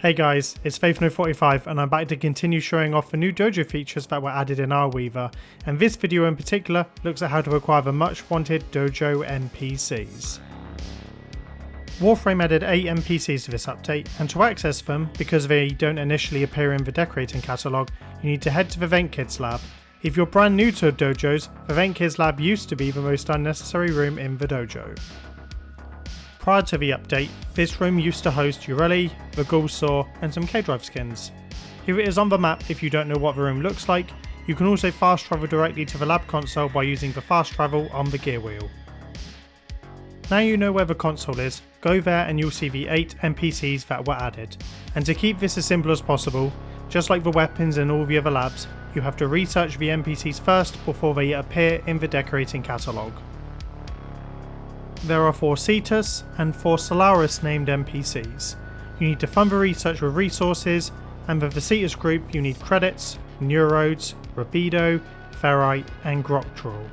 Hey guys, it's FaithNo45 and I'm back to continue showing off the new dojo features that were added in Isleweaver, and this video in particular looks at how to acquire the much wanted dojo NPCs. Warframe added 8 NPCs to this update, and to access them, because they don't initially appear in the decorating catalogue, you need to head to the Ventkids Lab. If you're brand new to dojos, the Ventkids Lab used to be the most unnecessary room in the dojo. Prior to the update, this room used to host Ureli, the Ghoul Saw, and some K-Drive skins. Here it is on the map if you don't know what the room looks like. You can also fast travel directly to the lab console by using the fast travel on the gear wheel. Now you know where the console is, go there and you'll see the 8 NPCs that were added. And to keep this as simple as possible, just like the weapons in all the other labs, you have to research the NPCs first before they appear in the decorating catalogue. There are 4 Cetus and 4 Solaris named NPCs. You need to fund the research with resources, and with the Cetus group you need credits, Neurodes, Rapido, Ferrite and Groctrol.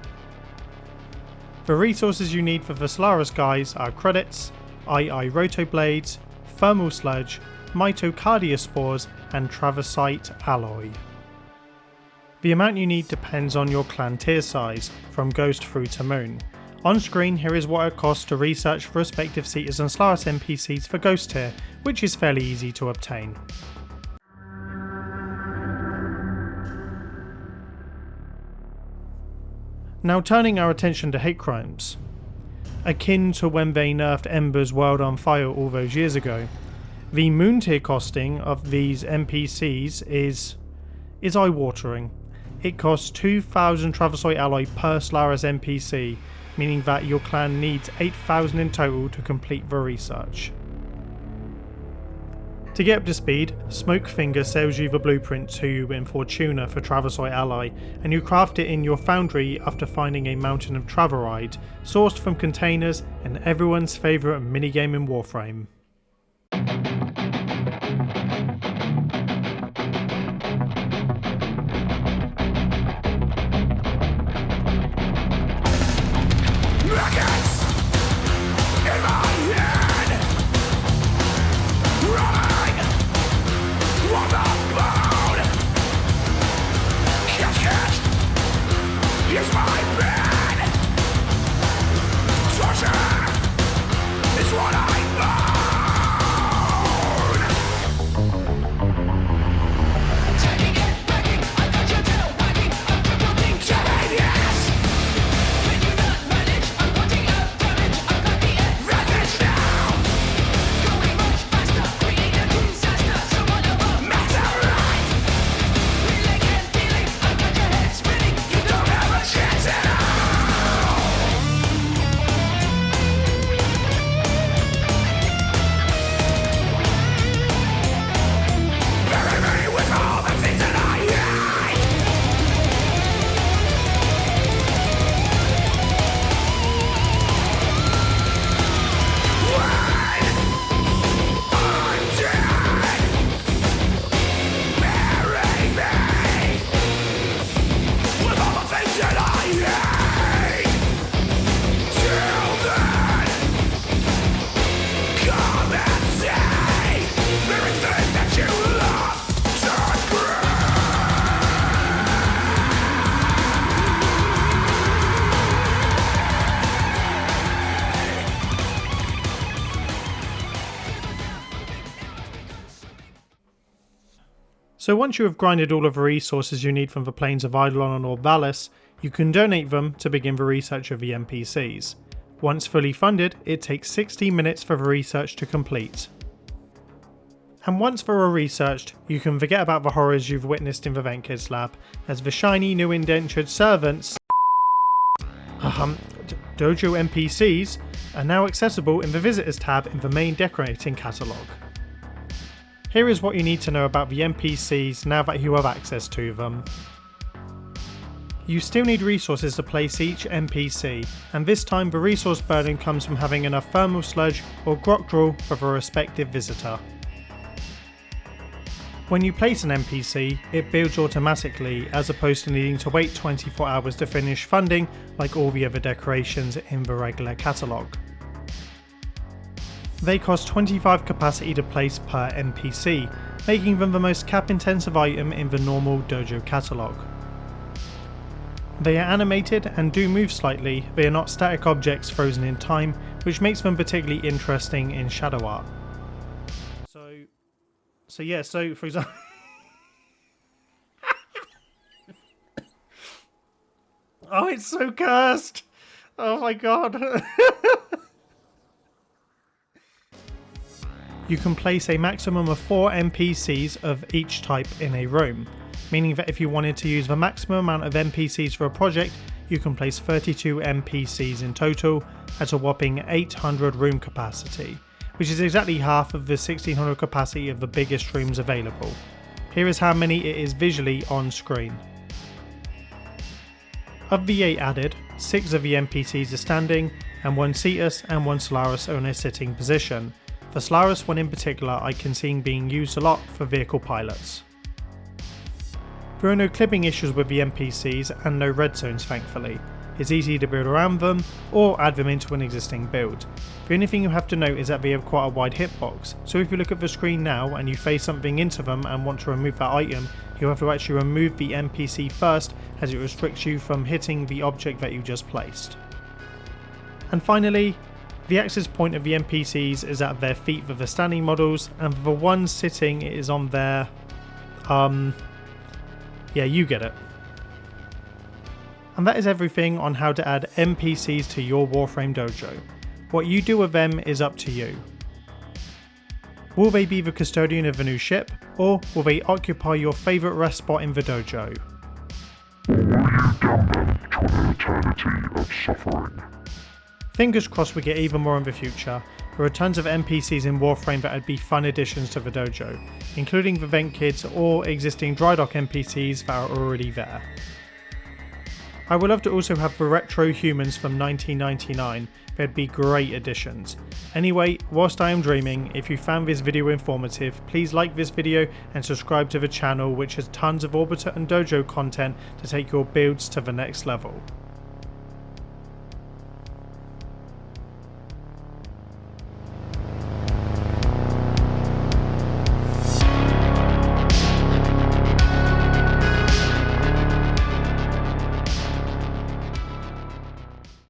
The resources you need for the Solaris guys are credits, II Rotoblades, Thermal Sludge, Mitocardia Spores and Traversite Alloy. The amount you need depends on your clan tier size, from Ghost through to Moon. On screen here is what it costs to research the respective Cetus and Solaris NPCs for Ghost tier, which is fairly easy to obtain. Now turning our attention to hate crimes. Akin to when they nerfed Ember's World on Fire all those years ago, the Moon tier costing of these NPCs is eye-watering. It costs 2000 Traversite Alloy per Solaris NPC, meaning that your clan needs 8000 in total to complete the research. To get up to speed, Smokefinger sells you the blueprint to in Fortuna for Traversite Alloy, and you craft it in your foundry after finding a mountain of Traveride, sourced from containers and everyone's favourite minigame in Warframe. So once you have grinded all of the resources you need from the plains of Eidolon or Valis, you can donate them to begin the research of the NPCs. Once fully funded, it takes 60 minutes for the research to complete. And once they are researched, you can forget about the horrors you've witnessed in the Ventkids Lab, as the shiny new indentured servants dojo NPCs are now accessible in the Visitors tab in the main decorating catalogue. Here is what you need to know about the NPCs now that you have access to them. You still need resources to place each NPC, and this time the resource burden comes from having enough Thermal Sludge or Groctrol for the respective visitor. When you place an NPC, it builds automatically as opposed to needing to wait 24 hours to finish funding like all the other decorations in the regular catalogue. They cost 25 capacity to place per NPC, making them the most cap intensive item in the normal dojo catalogue. They are animated and do move slightly, they are not static objects frozen in time, which makes them particularly interesting in shadow art. So for example... Oh, it's so cursed! Oh my god! You can place a maximum of 4 NPCs of each type in a room, meaning that if you wanted to use the maximum amount of NPCs for a project, you can place 32 NPCs in total at a whopping 800 room capacity, which is exactly half of the 1600 capacity of the biggest rooms available. Here is how many it is visually on screen. Of the 8 added, 6 of the NPCs are standing, and 1 Cetus and 1 Solaris are in a sitting position. The Solaris one in particular I can see being used a lot for vehicle pilots. There are no clipping issues with the NPCs and no red zones thankfully. It's easy to build around them or add them into an existing build. The only thing you have to note is that they have quite a wide hitbox, so if you look at the screen now and you face something into them and want to remove that item, you have to actually remove the NPC first, as it restricts you from hitting the object that you just placed. And finally, the access point of the NPCs is at their feet for the standing models, and for the one sitting it is on their... yeah, you get it. And that is everything on how to add NPCs to your Warframe dojo. What you do with them is up to you. Will they be the custodian of the new ship, or will they occupy your favourite rest spot in the dojo? Or will you damn them to an eternity of suffering? Fingers crossed we get even more in the future. There are tons of NPCs in Warframe that would be fun additions to the dojo, including the Ventkids or existing dry dock NPCs that are already there. I would love to also have the retro humans from 1999, they'd be great additions. Anyway, whilst I am dreaming, if you found this video informative, please like this video and subscribe to the channel, which has tons of Orbiter and Dojo content to take your builds to the next level.